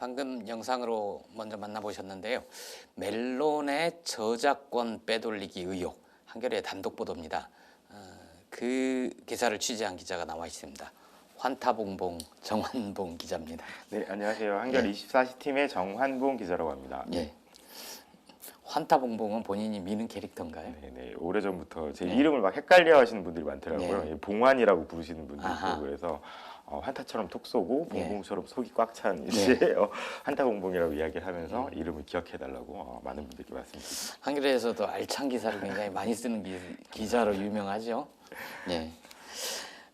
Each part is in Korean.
방금 영상으로 먼저 만나보셨는데요. 멜론의 저작권 빼돌리기 의혹, 한겨레 단독 보도입니다. 그 기사를 취재한 기자가 나와 있습니다. 환타봉봉 정환봉 기자입니다. 네, 안녕하세요. 한겨레 24시 팀의 정환봉 기자라고 합니다. 예. 환타봉봉은 본인이 미는 캐릭터인가요? 네, 오래전부터 제 이름을 막 헷갈려 하시는 분들이 많더라고요. 네. 봉환이라고 부르시는 분들도 아하. 있고 그래서 환타처럼 톡 쏘고 네. 봉봉처럼 속이 꽉 찬 이제 환타봉봉이라고 이야기를 하면서 이름을 기억해달라고 많은 분들께 말씀드립니다. 한겨레에서도 알찬 기사를 굉장히 많이 쓰는 기자로 유명하죠. 예.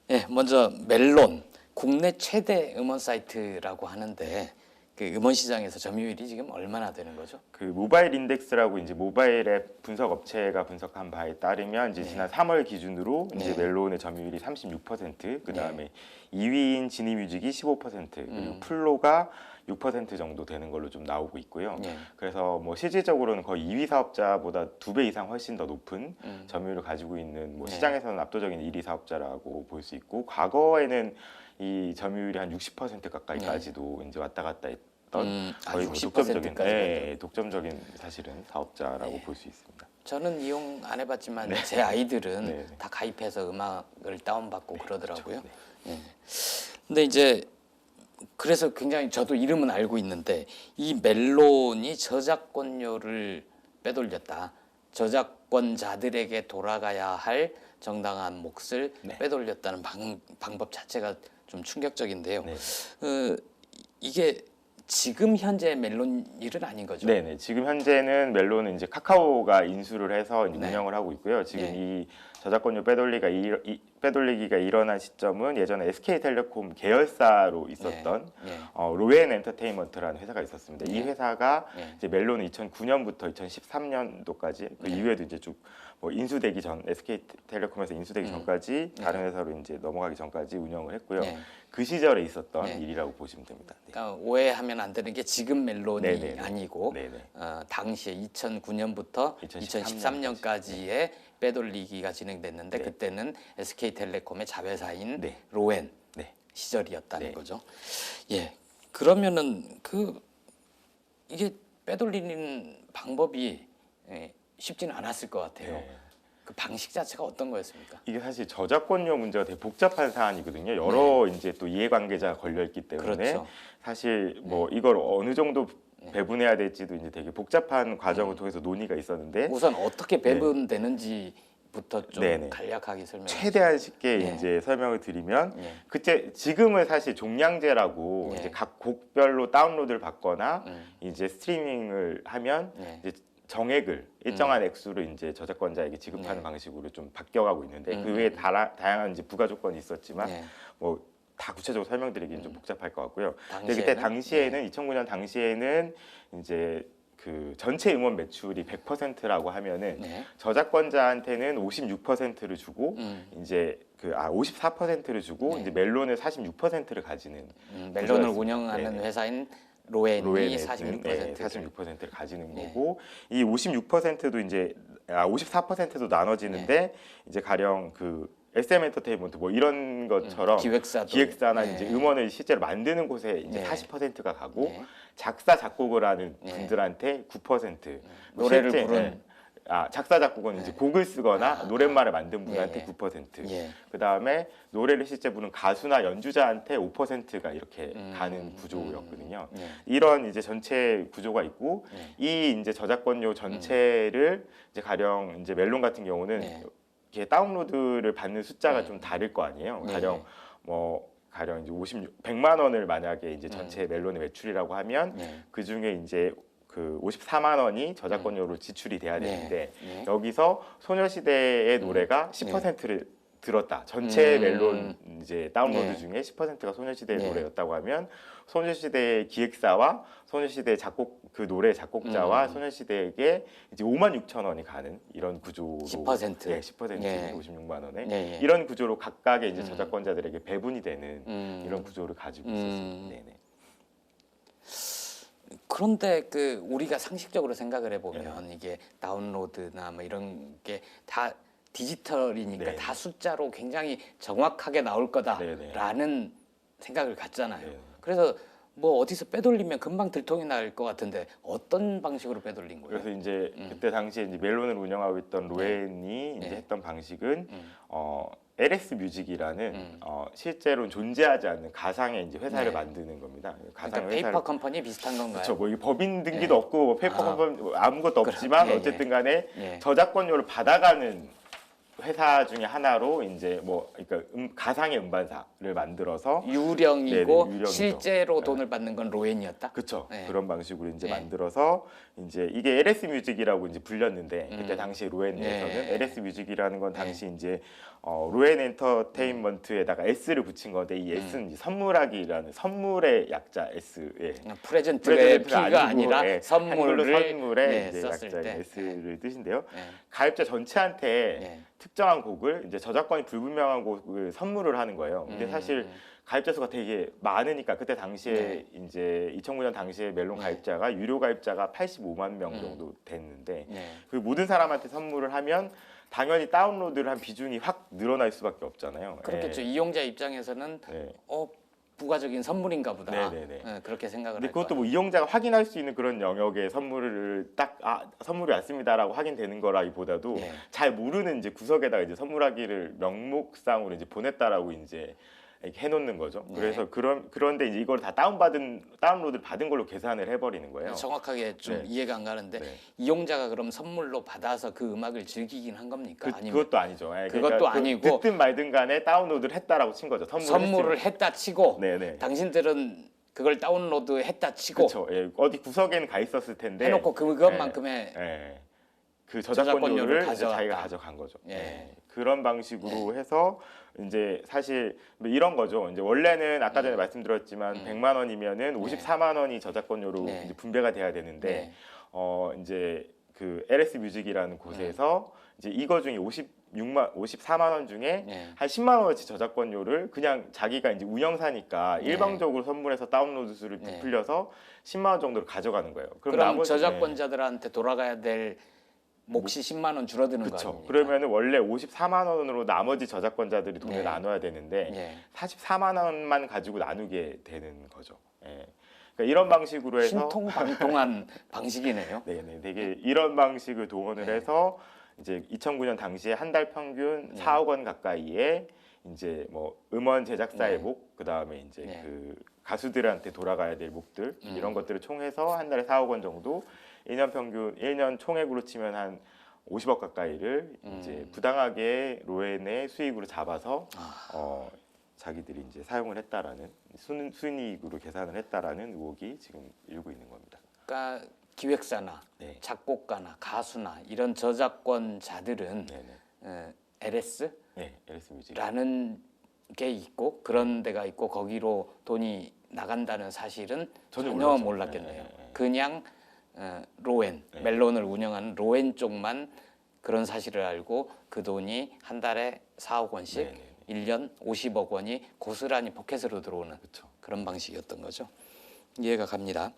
예, 먼저 멜론 국내 최대 음원 사이트라고 하는데 그 음원 시장에서 점유율이 지금 얼마나 되는 거죠? 그 모바일 인덱스라고 이제 모바일 앱 분석 업체가 분석한 바에 따르면 이제 지난 3월 기준으로 이제 멜론의 점유율이 36%, 그 다음에 2위인 지니뮤직이 15%, 그리고 플로가 6% 정도 되는 걸로 좀 나오고 있고요. 그래서 뭐 실질적으로는 거의 2위 사업자보다 2배 이상 훨씬 더 높은 점유율을 가지고 있는 뭐 시장에서는 압도적인 1위 사업자라고 볼 수 있고, 과거에는 이 점유율이 한 60% 가까이까지도 이제 왔다 갔다 했던 거의 뭐 독점적인 사실은 사업자라고 볼 수 있습니다. 저는 이용 안 해봤지만 제 아이들은 다 가입해서 음악을 다운받고 그러더라고요. 그렇죠. 예. 근데 이제 그래서 굉장히 저도 이름은 알고 있는데 이 멜론이 저작권료를 빼돌렸다. 저작권자들에게 돌아가야 할 정당한 몫을 빼돌렸다는 방법 자체가 좀 충격적인데요. 이게 지금 현재 멜론 일은 아닌 거죠? 네네. 지금 현재는 멜론은 이제 카카오가 인수를 해서 이제 운영을 하고 있고요. 지금 이 저작권료 빼돌리기가 일어난 시점은 예전에 SK텔레콤 계열사로 있었던 로엔 엔터테인먼트라는 회사가 있었습니다. 이 회사가 이제 멜론은 2009년부터 2013년도까지 그 이후에도 이제 쭉 뭐 인수되기 전 SK텔레콤에서 인수되기 전까지 다른 회사로 이제 넘어가기 전까지 운영을 했고요. 그 시절에 있었던 일이라고 보시면 됩니다. 그러니까 오해하면 안 되는 게 지금 멜론이 아니고 당시에 2009년부터 2013년까지의 빼돌리기가 진행됐는데 그때는 SK텔레콤의 자회사인 로엔 시절이었다는 거죠. 예, 그러면은 이게 빼돌리는 방법이 쉽지는 않았을 것 같아요. 그 방식 자체가 어떤 거였습니까? 이게 사실 저작권료 문제가 되게 복잡한 사안이거든요. 여러 이제 또 이해관계자가 걸려 있기 때문에 사실 뭐 이걸 어느 정도 배분해야 될지도 이제 되게 복잡한 과정을 통해서 논의가 있었는데 우선 어떻게 배분되는지부터 좀 간략하게 설명해 주세요. 최대한 쉽게 이제 설명을 드리면 지금은 사실 종량제라고 이제 각 곡별로 다운로드를 받거나 이제 스트리밍을 하면 이제 정액을 일정한 액수를 이제 저작권자에게 지급하는 방식으로 좀 바뀌어가고 있는데 그 외에 다양한 이제 부가 조건이 있었지만 뭐 다 구체적으로 설명드리기는 좀 복잡할 것 같고요. 근데 그때 당시에는 2009년 당시에는 이제 그 전체 음원 매출이 100%라고 하면은 저작권자한테는 56%를 주고 이제 54%를 주고 이제 멜론을 46%를 가지는 멜론을 운영하는 회사인 로엔이 46%를 가지는 거고, 이 56%도 이제 54%도 나눠지는데 이제 가령 그 SM 엔터테인먼트 뭐 이런 것처럼 기획사나 이제 음원을 실제로 만드는 곳에 이제 40%가 가고 작사 작곡을 하는 분들한테 9%, 노래를 부른 작사 작곡은 이제 곡을 쓰거나 노랫말을 만든 분한테 9%, 그 다음에 노래를 실제 부른 가수나 연주자한테 5%가 이렇게 가는 구조였거든요. 이런 이제 전체 구조가 있고 이 이제 저작권료 전체를 이제 가령 이제 멜론 같은 경우는 이렇게 다운로드를 받는 숫자가 좀 다를 거 아니에요. 가령 이제 100만 원을 만약에 이제 전체 멜론의 매출이라고 하면 그 중에 이제 그 54만 원이 저작권료로 지출이 돼야 되는데 여기서 소녀시대의 노래가 10%를 들었다. 전체 멜론 이제 다운로드 중에 10%가 소녀시대의 노래였다고 하면 소녀시대의 기획사와 소녀시대 그 노래 작곡자와 소녀시대에게 이제 56,000원이 가는 이런 구조로 10%? 10%는 56만 원에 이런 구조로 각각의 이제 저작권자들에게 배분이 되는 이런 구조를 가지고 있었습니다. 그런데 우리가 상식적으로 생각을 해보면 이게 다운로드나 뭐 이런 게 다 디지털이니까 다 숫자로 굉장히 정확하게 나올 거다라는 생각을 갖잖아요. 그래서 뭐 어디서 빼돌리면 금방 들통이 날 것 같은데 어떤 방식으로 빼돌린 거예요? 그래서 이제 그때 당시에 이제 멜론을 운영하고 있던 로엔이 이제 했던 방식은 LS 뮤직이라는 실제로 존재하지 않는 가상의 이제 회사를 만드는 겁니다. 그러니까 페이퍼 컴퍼니 비슷한 건가요? 그렇죠. 뭐 이게 법인 등기도 없고 뭐 페이퍼 컴퍼니 뭐 아무것도 없지만 어쨌든 간에 저작권료를 받아가는 회사 중에 하나로 이제 뭐 그러니까 가상의 음반사를 만들어서 유령이고 유령이죠. 실제로 돈을 받는 건 로엔이었다. 그렇죠. 네. 그런 방식으로 이제 네. 만들어서 이제 이게 LS 뮤직이라고 이제 불렸는데 그때 당시 로엔 내에서는 LS 뮤직이라는 건 당시 이제 로엔 엔터테인먼트에다가 S를 붙인 건데 이 S는 이제 선물하기라는 선물의 약자 S에 프레젠트의 P가 아니라 한글로 선물의 이제 썼을 약자인 때. S를 뜻인데요. 가입자 전체한테 특정한 곡을 이제 저작권이 불분명한 곡을 선물을 하는 거예요. 근데 사실 가입자 수가 되게 많으니까 그때 당시에 이제 2009년 당시에 멜론 가입자가 유료 가입자가 85만 명 정도 됐는데 그 모든 사람한테 선물을 하면 당연히 다운로드를 한 비중이 확 늘어날 수밖에 없잖아요. 그렇겠죠. 이용자 입장에서는 부가적인 선물인가 보다. 그렇게 생각을 근데 할 그것도 거예요. 뭐 이용자가 확인할 수 있는 그런 영역의 선물을 딱 선물이 왔습니다라고 확인되는 거라기보다도 잘 모르는 이제 구석에다가 이제 선물하기를 명목상으로 이제 보냈다라고 이제 이렇게 해놓는 거죠. 그래서 그런데 이제 이걸 다 다운로드를 받은 걸로 계산을 해버리는 거예요. 정확하게 좀 이해가 안 가는데 이용자가 그럼 선물로 받아서 그 음악을 즐기긴 한 겁니까? 아니면 그것도 아니죠. 그것도 아니고 듣든 말든 간에 다운로드를 했다라고 친 거죠. 선물을 했다 치고 당신들은 그걸 다운로드 했다 치고 그렇죠. 어디 구석에는 가 있었을 텐데 해놓고 그것만큼의 그 저작권료를 가져왔다. 자기가 가져간 거죠. 그런 방식으로 해서 이제 사실 뭐 이런 거죠. 이제 원래는 아까 전에 말씀드렸지만 100만 원이면은 54만 원이 저작권료로 이제 분배가 돼야 되는데 이제 그 LS 뮤직이라는 곳에서 이제 이거 중에 54만 원 중에 한 10만 원어치 저작권료를 그냥 자기가 이제 운영사니까 일방적으로 선물해서 다운로드 수를 부풀려서 10만 원 정도를 가져가는 거예요. 그럼 나머지, 저작권자들한테 돌아가야 될 몫이 10만 원 줄어드는 거 아닙니까? 그러면은 원래 54만 원으로 나머지 저작권자들이 돈을 나눠야 되는데 44만 원만 가지고 나누게 되는 거죠. 그러니까 이런 방식으로 해서 신통방통한 방식이네요. 되게 이런 방식을 동원을 해서 이제 2009년 당시에 한 달 평균 4억 원 가까이의 이제 뭐 음원 제작사의 목, 그 다음에 이제 그 가수들한테 돌아가야 될 목들 이런 것들을 총해서 한 달에 4억 원 정도 1년 평균 1년 총액으로 치면 한 50억 가까이를 이제 부당하게 로엔의 수익으로 잡아서 자기들이 이제 사용을 했다라는 순이익으로 계산을 했다라는 의혹이 지금 일고 있는 겁니다. 그러니까 기획사나 작곡가나 가수나 이런 저작권자들은 LS? LS 뮤직 라는 게 있고 그런 데가 있고 거기로 돈이 나간다는 사실은 전혀 몰랐겠네요. 그냥 로엔, 멜론을 운영하는 로엔 쪽만 그런 사실을 알고 그 돈이 한 달에 4억 원씩 1년 50억 원이 고스란히 포켓으로 들어오는 그런 방식이었던 거죠. 이해가 갑니다.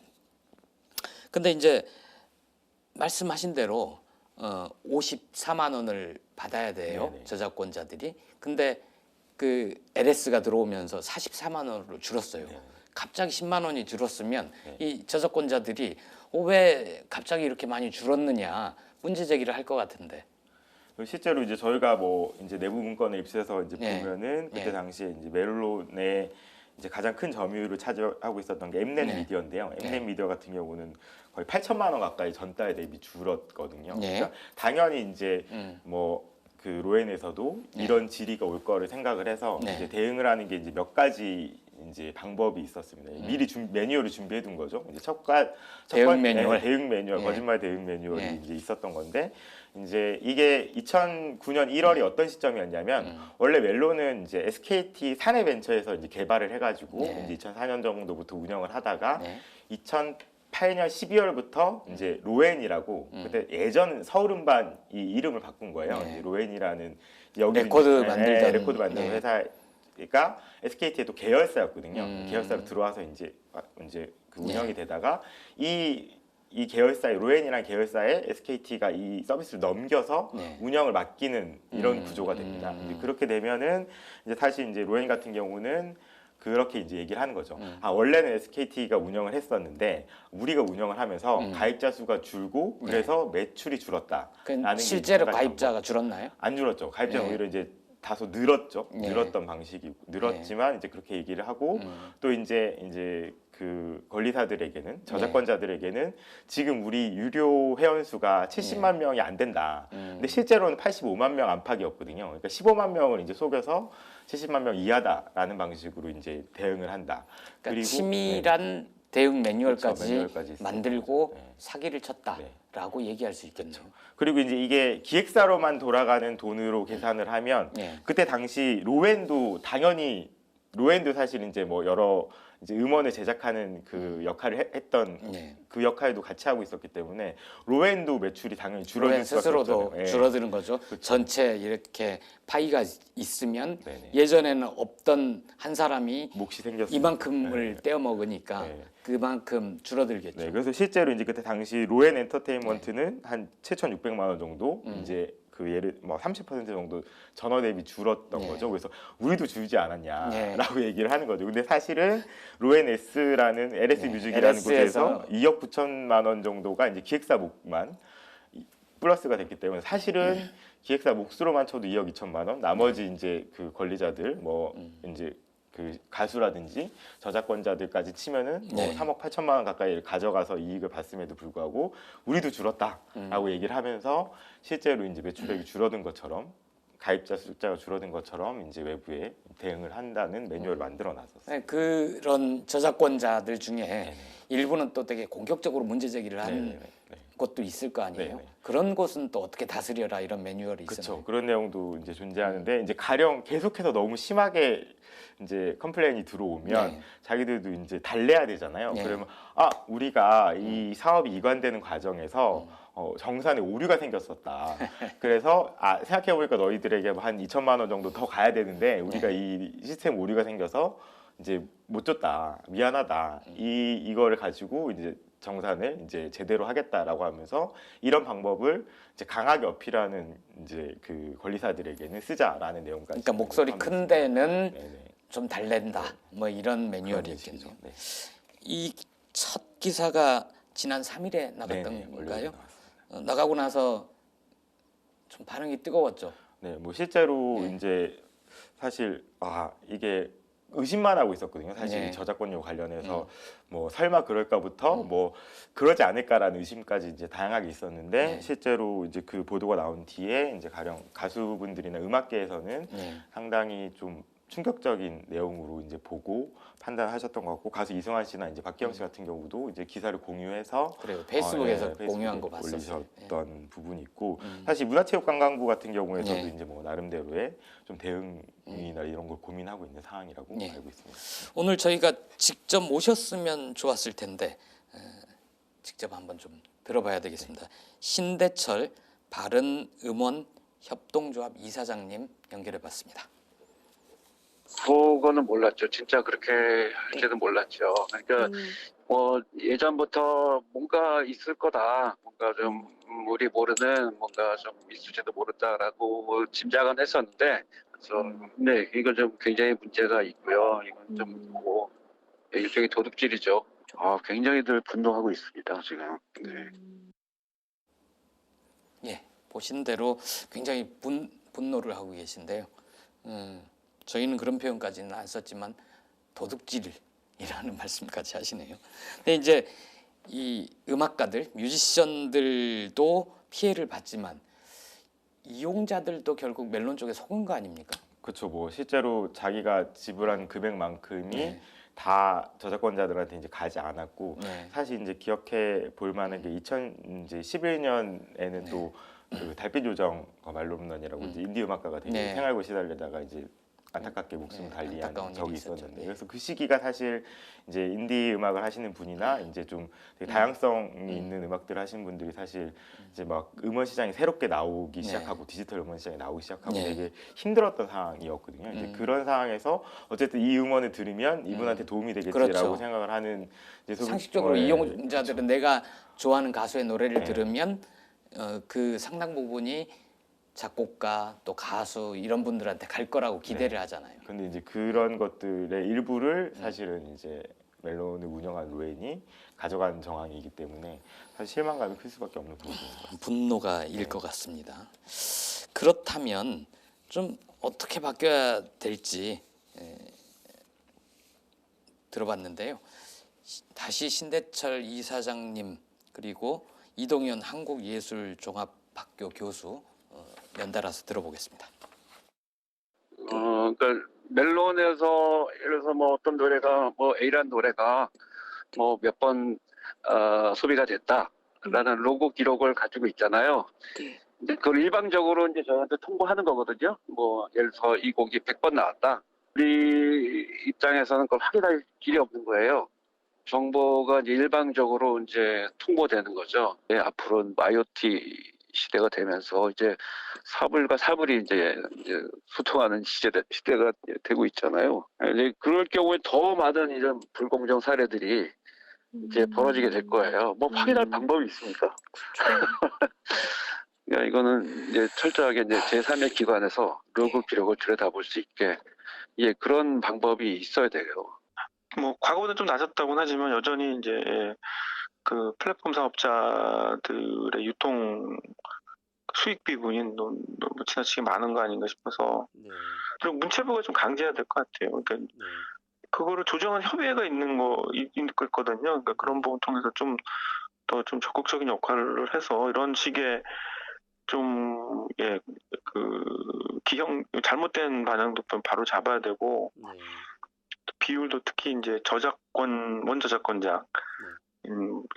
근데 이제 말씀하신 대로 54만 원을 받아야 돼요. 저작권자들이. 근데 그 LS가 들어오면서 44만 원으로 줄었어요. 갑자기 10만 원이 줄었으면 이 저작권자들이 왜 갑자기 이렇게 많이 줄었느냐 문제 제기를 할 것 같은데. 실제로 이제 저희가 뭐 이제 내부 문건을 입수해서 이제 보면은 그때 당시에 이제 멜론의 이제 가장 큰 점유율을 차지하고 있었던 게 엠넷 미디어인데요. 엠넷 미디어 같은 경우는 거의 8천만 원 가까이 전달 대비 줄었거든요. 그러니까 당연히 이제 뭐 그 로엔에서도 이런 질의가 올 거를 생각을 해서 이제 대응을 하는 게 이제 몇 가지 이제 방법이 있었습니다. 미리 매뉴얼을 준비해 둔 거죠. 이제 대응 매뉴얼, 거짓말 대응 매뉴얼이 이제 있었던 건데 이제 이게 2009년 1월이 어떤 시점이었냐면 원래 멜론은 이제 SKT 사내벤처에서 이제 개발을 해가지고 이제 2004년 정도부터 운영을 하다가 2008년 12월부터 이제 로엔이라고 그때 예전 서울음반 이 이름을 바꾼 거예요. 이제 로엔이라는 여기 레코드 만들던 회사가 SKT의 또 계열사였거든요. 계열사로 들어와서 이제 그 운영이 되다가 이 계열사의 로엔이라는 계열사에 SKT가 이 서비스를 넘겨서 운영을 맡기는 이런 구조가 됩니다. 이제 그렇게 되면은 이제 사실 이제 로엔 같은 경우는 그렇게 이제 얘기를 하는 거죠. 아, 원래는 SKT가 운영을 했었는데 우리가 운영을 하면서 가입자 수가 줄고 그래서 매출이 줄었다. 실제로 가입자가 줄었나요? 안 줄었죠. 가입자는 네. 오히려 이제 다소 늘었죠. 네. 늘었던 방식이고 늘었지만 이제 그렇게 얘기를 하고 또 이제 그 권리사들에게는 저작권자들에게는 지금 우리 유료 회원 수가 70만 명이 안 된다. 근데 실제로는 85만 명 안팎이었거든요. 그러니까 15만 명을 이제 속여서 70만 명 이하다라는 방식으로 이제 대응을 한다. 그러니까 그리고 치밀한 대응 매뉴얼까지, 그렇죠, 매뉴얼까지 만들고 네. 사기를 쳤다라고 얘기할 수 있겠네요. 그리고 이제 이게 기획사로만 돌아가는 돈으로 계산을 하면 네. 그때 당시 로엔도 당연히 로엔도 사실 이제 뭐 여러 이제 음원을 제작하는 그 역할을 했던 네. 그 역할도 같이 하고 있었기 때문에 로엔도 매출이 당연히 줄어들 수밖에 스스로도 없잖아요. 예. 줄어드는 거죠. 전체 이렇게 파이가 있으면 네네. 예전에는 없던 한 사람이 몫이 생겼어요. 이만큼을 떼어 먹으니까 네. 그만큼 줄어들겠죠. 네, 그래서 실제로 이제 그때 당시 로엔 엔터테인먼트는 한 7,600만 원 정도 이제 그 예를 뭐 30% 정도 전원 대비 줄었던 네. 거죠. 그래서 우리도 줄지 않았냐라고 네. 얘기를 하는 거죠. 근데 사실은 로엔 S라는 LS 네, 뮤직이라는 LS에서 곳에서 2억 9천만 원 정도가 이제 기획사 몫만 플러스가 됐기 때문에 사실은 기획사 몫으로만 쳐도 2억 2천만 원, 나머지 이제 그 권리자들 뭐 이제 그 가수라든지 저작권자들까지 치면은 뭐 네. 3억 8천만 원 가까이 가져가서 이익을 봤음에도 불구하고 우리도 줄었다라고 얘기를 하면서 실제로 이제 매출액이 줄어든 것처럼 가입자 숫자가 줄어든 것처럼 이제 외부에 대응을 한다는 매뉴얼을 만들어 놨었어요. 네, 그런 저작권자들 중에 일부는 또 되게 공격적으로 문제 제기를 한 곳도 있을 거 아니에요. 네네. 그런 곳은 또 어떻게 다스려라 이런 매뉴얼이 그렇죠. 있어요. 그런 내용도 이제 존재하는데 이제 가령 계속해서 너무 심하게 이제 컴플레인이 들어오면 네. 자기들도 이제 달래야 되잖아요. 네. 그러면 아 우리가 이 사업이 이관되는 과정에서 정산에 오류가 생겼었다. 그래서 생각해보니까 너희들에게 한 2천만 원 정도 더 가야 되는데 우리가 이 시스템 오류가 생겨서 이제 못 줬다. 미안하다. 이거를 가지고 이제 정산을 이제 제대로 하겠다라고 하면서 이런 방법을 이제 강하게 어필하는 이제 그 권리사들에게는 쓰자라는 내용까지. 그러니까 목소리 큰 데는 네네. 좀 달랜다. 뭐 이런 매뉴얼이겠죠. 네. 이 첫 기사가 지난 3일에 나갔던 네네, 건가요? 나왔습니다. 나가고 나서 좀 반응이 뜨거웠죠. 네, 뭐 실제로 이제 사실 이게 의심만 하고 있었거든요. 사실 네. 이 저작권료 관련해서 뭐 설마 그럴까부터 뭐 그러지 않을까라는 의심까지 이제 다양하게 있었는데 네. 실제로 이제 그 보도가 나온 뒤에 이제 가령 가수분들이나 음악계에서는 네. 상당히 좀 충격적인 내용으로 이제 보고 판단하셨던 것 같고 가수 이승환 씨나 이제 박기영 씨 같은 경우도 이제 기사를 공유해서 그래요. 페이스북에서 페이스북에 공유한 거 봤었어요. 올리셨던 부분이 있고 사실 문화체육관광부 같은 경우에서도 네. 이제 뭐 나름대로의 좀 대응이나 이런 걸 고민하고 있는 상황이라고 네. 알고 있습니다. 오늘 저희가 직접 모셨으면 좋았을 텐데 직접 한번 좀 들어봐야 되겠습니다. 신대철 바른음원 협동조합 이사장님 연결해봤습니다. 그거는 몰랐죠. 진짜 그렇게 할 줄은 몰랐죠. 그러니까 뭐 예전부터 뭔가 있을 거다. 뭔가 좀 우리 모르는 뭔가 좀 있을지도 모른다라고 짐작은 했었는데, 그래서 네 이거 좀 굉장히 문제가 있고요. 이건 좀 뭐 일종의 도둑질이죠. 굉장히들 분노하고 있습니다 지금. 네. 예, 보신 대로 굉장히 분노를 하고 계신데요. 저희는 그런 표현까지는 안 썼지만 도둑질이라는 말씀까지 하시네요. 근데 이제 이 음악가들, 뮤지션들도 피해를 받지만 이용자들도 결국 멜론 쪽에 속은 거 아닙니까? 그렇죠. 뭐 실제로 자기가 지불한 금액만큼이 네. 다 저작권자들한테 이제 가지 않았고 네. 사실 이제 기억해 볼 만한 게 2011년에는 또 그 달빛 요정 말로문난이라고 이제 인디 음악가가 되게 네. 생활고 시달리다가 이제 안타깝게 목숨을 네, 달리한 안타까운 적이 일이 있었죠. 있었는데 네. 그래서 그 시기가 사실 이제 인디 음악을 하시는 분이나 이제 좀 되게 다양성이 있는 음악들을 하시는 분들이 사실 이제 막 음원 시장이 새롭게 나오기 시작하고 디지털 음원 시장이 나오기 시작하고 네. 되게 힘들었던 상황이었거든요. 이제 그런 상황에서 어쨌든 이 음원을 들으면 이분한테 도움이 되겠지라고 그렇죠. 생각을 하는 이제 상식적으로 예, 이용자들은 내가 좋아하는 가수의 노래를 들으면 그 상당 부분이 작곡가 또 가수 이런 분들한테 갈 거라고 기대를 하잖아요. 근데 이제 그런 것들의 일부를 사실은 이제 멜론을 운영한 로엔이 가져간 정황이기 때문에 사실 실망감이 클 수밖에 없는 부분입니다. 분노가 일 것 같습니다. 그렇다면 좀 어떻게 바뀌어야 될지 들어봤는데요. 다시 신대철 이사장님 그리고 이동현 한국예술종합학교 교수 연달아서 들어보겠습니다. 그러니까 멜론에서 예를 들어서 뭐 어떤 노래가 뭐 A라는 노래가 뭐 몇 번 소비가 됐다라는 로고 기록을 가지고 있잖아요. 근데 그걸 일방적으로 이제 저한테 통보하는 거거든요. 뭐 예를 들어서 이 곡이 100번 나왔다. 우리 입장에서는 그걸 확인할 길이 없는 거예요. 정보가 이제 일방적으로 이제 통보되는 거죠. 앞으로는 IoT 시대가 되면서 이제 사불과 사불이 이제 소통하는 시대가 되고 있잖아요. 이제 그럴 경우에 더 많은 이런 불공정 사례들이 이제 벌어지게 될 거예요. 뭐 확인할 방법이 있습니까? 그러니까 이거는 이제 철저하게 이제 제3의 기관에서 로그 기록을 들여다볼 수 있게 그런 방법이 있어야 돼요. 뭐 과거보다 좀 낮았다고는 하지만 여전히 이제 그 플랫폼 사업자들의 유통 수익 비분이 너무 지나치게 많은 거 아닌가 싶어서 그리고 문체부가 좀 강제해야 될 것 같아요. 그러니까 그거를 조정한 협의회가 있거든요. 그러니까 그런 부분 통해서 좀 더 좀 적극적인 역할을 해서 이런 식의 좀 기형 잘못된 반영도 좀 바로 잡아야 되고 비율도 특히 이제 원저작권자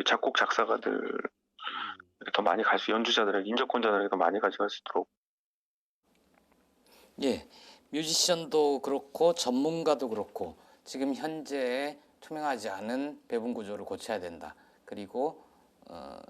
작곡 작사가들 더 많이 연주자들에게 인저권자들에게 더 많이 가져갈 수 있도록. 예, 뮤지션도 그렇고 전문가도 그렇고 지금 현재 투명하지 않은 배분 구조를 고쳐야 된다. 그리고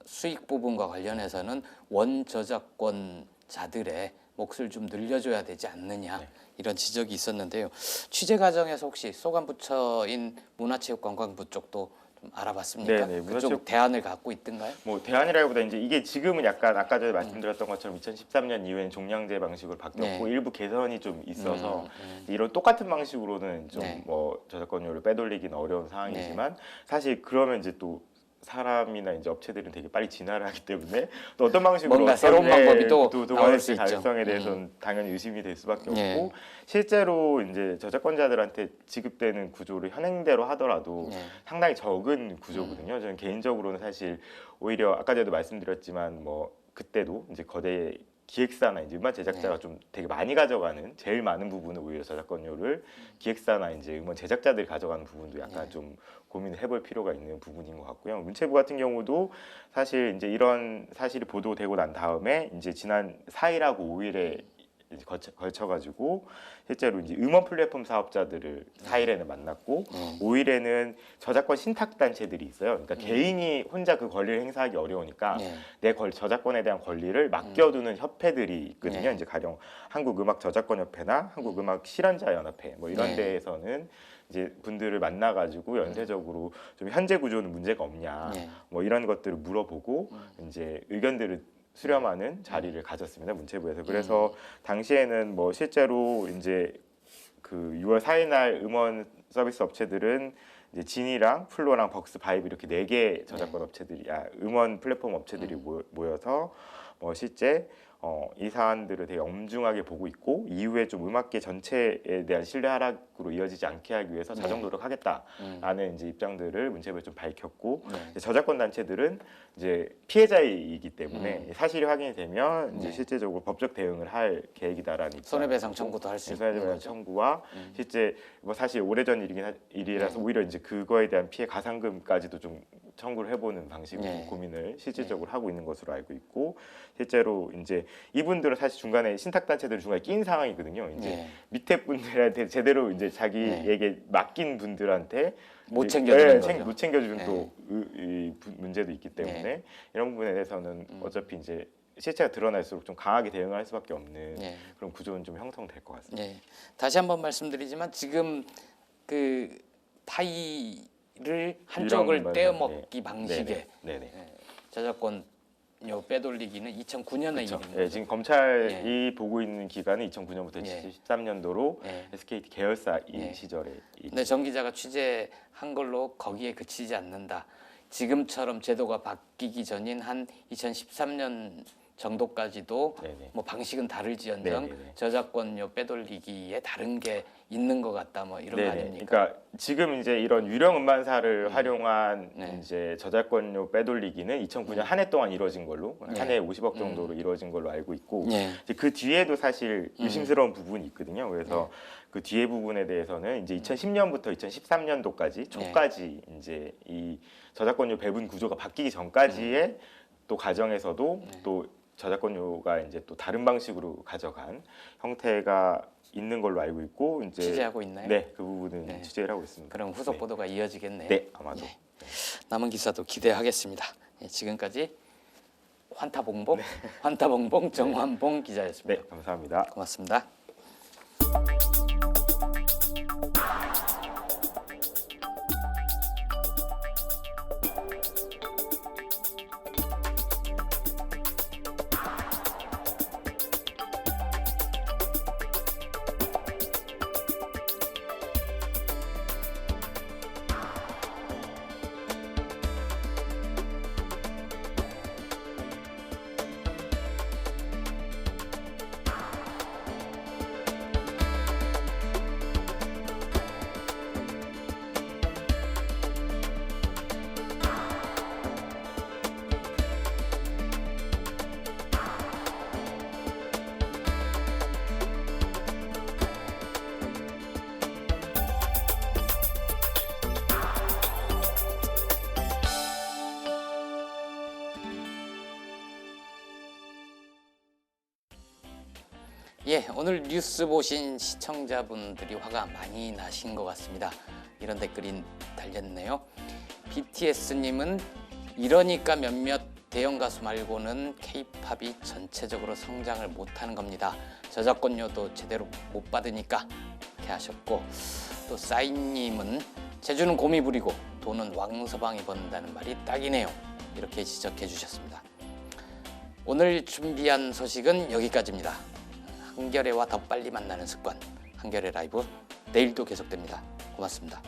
수익 부분과 관련해서는 원저작권자들의 몫을 좀 늘려줘야 되지 않느냐 이런 지적이 있었는데요. 취재 과정에서 혹시 소관부처인 문화체육관광부 쪽도 좀 알아봤습니까? 네네, 그쪽 대안을 갖고 있던가요? 뭐 대안이라기보다 이제 이게 지금은 약간 아까 전에 말씀드렸던 것처럼 2013년 이후엔 종량제 방식으로 바뀌었고 일부 개선이 좀 있어서 이런 똑같은 방식으로는 좀 뭐 저작권료를 빼돌리기는 어려운 상황이지만 사실 그러면 이제 또 사람이나 이제 업체들은 되게 빨리 진화를 하기 때문에 또 어떤 방식으로 뭔가 새로운 방법이 또 나올 수 있죠. 가능성에 대해서는 당연히 의심이 될 수밖에 없고 실제로 이제 저작권자들한테 지급되는 구조를 현행대로 하더라도 상당히 적은 구조거든요. 저는 개인적으로는 사실 오히려 아까 전에도 말씀드렸지만 뭐 그때도 이제 거대 기획사나 이제 음원 제작자가 좀 되게 많이 가져가는 제일 많은 부분을 오히려 저작권료를 기획사나 이제 음원 제작자들이 가져가는 부분도 약간 좀 고민을 해볼 필요가 있는 부분인 것 같고요. 문체부 같은 경우도 사실 이제 이런 사실이 보도되고 난 다음에 이제 지난 4일하고 5일에 걸쳐가지고 실제로 이제 음원 플랫폼 사업자들을 4일에는 만났고 5일에는 저작권 신탁 단체들이 있어요. 그러니까 개인이 혼자 그 권리를 행사하기 어려우니까 내 저작권에 대한 권리를 맡겨두는 협회들이 있거든요. 이제 가령 한국음악저작권협회나 한국음악실현자연합회 뭐 이런 데에서는 이제 분들을 만나가지고 연쇄적으로 좀 현재 구조는 문제가 없냐 뭐 이런 것들을 물어보고 이제 의견들을 수렴하는 자리를 가졌습니다. 문체부에서. 그래서 당시에는 뭐 실제로 이제 그 6월 4일 날 음원 서비스 업체들은 이제 진이랑 플로랑 벅스 바이브 이렇게 4개 저작권 업체들이 음원 플랫폼 업체들이 모여서 뭐 실제 이 사안들을 되게 엄중하게 보고 있고 이후에 좀 음악계 전체에 대한 신뢰 하락으로 이어지지 않게 하기 위해서 자정 노력하겠다라는 이제 입장들을 문체부에 좀 밝혔고 저작권 단체들은 이제 피해자이기 때문에 사실이 확인이 되면 이제 실제적으로 법적 대응을 할 계획이다라는 손해배상 청구도 할 수 있는 손해배상 거죠. 청구와 실제 뭐 사실 오래전 일이라서 오히려 이제 그거에 대한 피해 가산금까지도 좀 청구를 해보는 방식으로 고민을 실질적으로 하고 있는 것으로 알고 있고 실제로 이제 이분들은 사실 중간에 신탁 단체들 중간에 낀 상황이거든요. 이제 밑에 분들한테 제대로 이제 자기에게 맡긴 분들한테 못 챙겨주는 거죠. 못 챙겨주는 또 이 문제도 있기 때문에 이런 부분에 대해서는 어차피 이제 실체가 드러날수록 좀 강하게 대응할 수밖에 없는 그런 구조는 좀 형성될 것 같습니다. 다시 한번 말씀드리지만 지금 그 파일을 한쪽을 떼어먹기 방식의 저작권 저작권료 빼돌리기는 2009년의 그렇죠. 일입니다. 예, 지금 검찰이 보고 있는 기간은 2009년부터 예. 2013년도로 예. SKT 계열사 이 예. 시절에 근데 정 기자가 취재한 걸로 거기에 그치지 않는다. 지금처럼 제도가 바뀌기 전인 한 2013년 정도까지도 네네. 뭐 방식은 다를지언정 네네네. 저작권료 빼돌리기에 다른 게 있는 것 같다. 뭐 이런 거 네네. 아닙니까? 그러니까 지금 이제 이런 유령 음반사를 활용한 네. 이제 저작권료 빼돌리기는 2009년 한 해 동안 이루어진 걸로 네. 한 해에 50억 정도로 이루어진 걸로 알고 있고 예. 이제 그 뒤에도 사실 의심스러운 부분이 있거든요. 그래서 그 뒤에 부분에 대해서는 이제 2010년부터 2013년도까지 초까지 이제 이 저작권료 배분 구조가 바뀌기 전까지의 또 과정에서도 또 저작권료가 이제 또 다른 방식으로 가져간 형태가 있는 걸로 알고 있고 이제 취재하고 있나요? 네, 그 부분은 네. 취재를 하고 있습니다. 그럼 후속 네. 보도가 이어지겠네요. 네, 아마도. 예. 남은 기사도 기대하겠습니다. 예, 지금까지 환타봉봉, 환타봉봉 정환봉 기자였습니다. 네, 감사합니다. 고맙습니다. 예, 오늘 뉴스 보신 시청자분들이 화가 많이 나신 것 같습니다. 이런 댓글이 달렸네요. BTS님은 이러니까 몇몇 대형 가수 말고는 K-팝이 전체적으로 성장을 못하는 겁니다. 저작권료도 제대로 못 받으니까 이렇게 하셨고, 또 싸이님은 제주는 곰이 부리고 돈은 왕서방이 번다는 말이 딱이네요. 이렇게 지적해 주셨습니다. 오늘 준비한 소식은 여기까지입니다. 한겨레와 더 빨리 만나는 습관, 한겨레 라이브 내일도 계속됩니다. 고맙습니다.